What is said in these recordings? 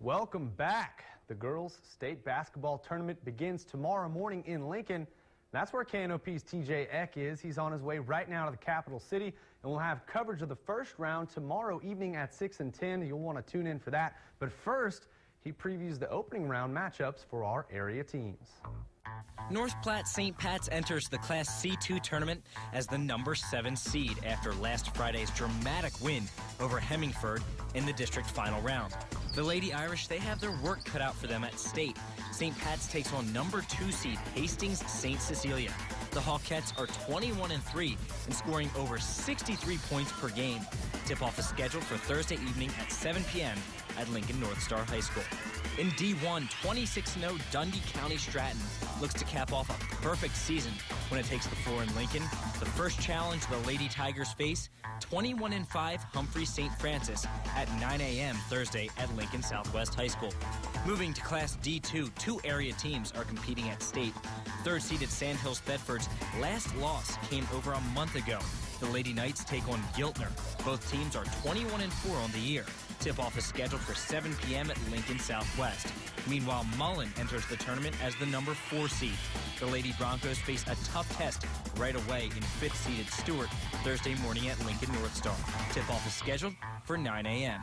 Welcome back. The girls' state basketball tournament begins tomorrow morning in Lincoln. That's where KNOP's TJ Eck is. He's on his way right now to the capital city, and we'll have coverage of the first round tomorrow evening at 6 and 10. You'll want to tune in for that. But first, he previews the opening round matchups for our area teams. North Platte St. Pat's enters the Class C2 tournament as the number 7 seed after last Friday's dramatic win over Hemingford in the district final round. The Lady Irish, they have their work cut out for them at state. St. Pat's takes on number 2 seed Hastings St. Cecilia. The Hawkettes are 21-3 and scoring over 63 points per game. Tip-off is scheduled for Thursday evening at 7 p.m. at Lincoln North Star High School. In D1, 26-0 Dundee County Stratton looks to cap off a perfect season when it takes the floor in Lincoln. The first challenge the Lady Tigers face, 21-5 Humphrey St. Francis at 9 a.m. Thursday at Lincoln Southwest High School. Moving to Class D2, 2 area teams are competing at state. Third-seeded Sandhills Thetford's last loss came over a month ago. The Lady Knights take on Giltner. Both teams are 21-4 on the year. Tip-off is scheduled for 7 p.m. at Lincoln Southwest. Meanwhile, Mullen enters the tournament as the number 4 seed. The Lady Broncos face a tough test right away in 5th-seeded Stewart Thursday morning at Lincoln North Star. Tip-off is scheduled for 9 a.m.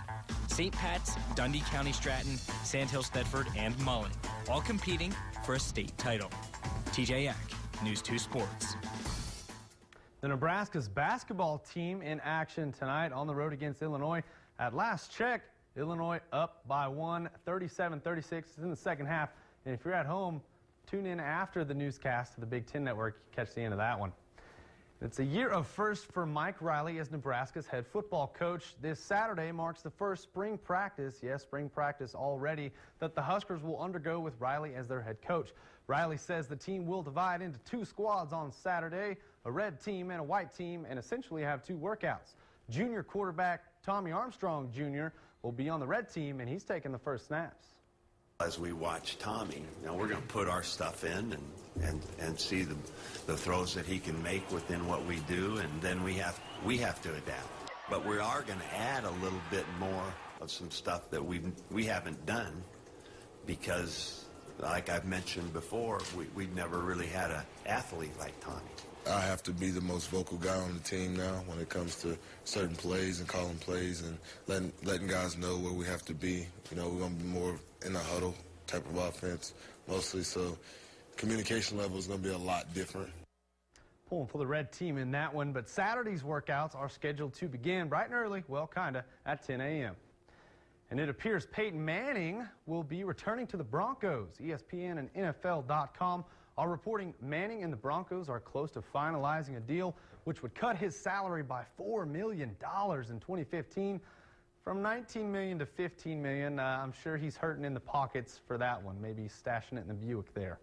St. Pat's, Dundee County Stratton, Sandhills Thetford, and Mullen, all competing for a state title. TJ Eck, News 2 Sports. The Nebraska's basketball team in action tonight on the road against Illinois. At last check, Illinois up by 1, 37-36. It's in the second half. And if you're at home, tune in after the newscast to the Big Ten Network. Catch the end of that one. It's a year of first for Mike Riley as Nebraska's head football coach. This Saturday marks the first spring practice, yes, spring practice already, that the Huskers will undergo with Riley as their head coach. Riley says the team will divide into 2 squads on Saturday, a red team and a white team, and essentially have 2 workouts. Junior quarterback Tommy Armstrong Jr. will be on the red team, and he's taking the first snaps. As we watch Tommy, now we're going to put our stuff in and see the throws that he can make within what we do, and then we have to adapt. But we are going to add a little bit more of some stuff that we haven't done because, like I've mentioned before, we've never really had an athlete like Tommy. I have to be the most vocal guy on the team now when it comes to certain plays and calling plays and letting guys know where we have to be. You know, we're going to be more in a huddle type of offense mostly, so communication level is going to be a lot different. Pulling for the red team in that one, but Saturday's workouts are scheduled to begin bright and early, well, kinda, at 10 a.m. And it appears Peyton Manning will be returning to the Broncos. ESPN and NFL.com are reporting Manning and the Broncos are close to finalizing a deal which would cut his salary by $4 million in 2015 from $19 million to $15 million. I'm sure he's hurting in the pockets for that one, maybe stashing it in the Buick there.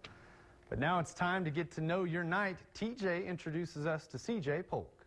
But now it's time to get to know your night. TJ introduces us to CJ Polk.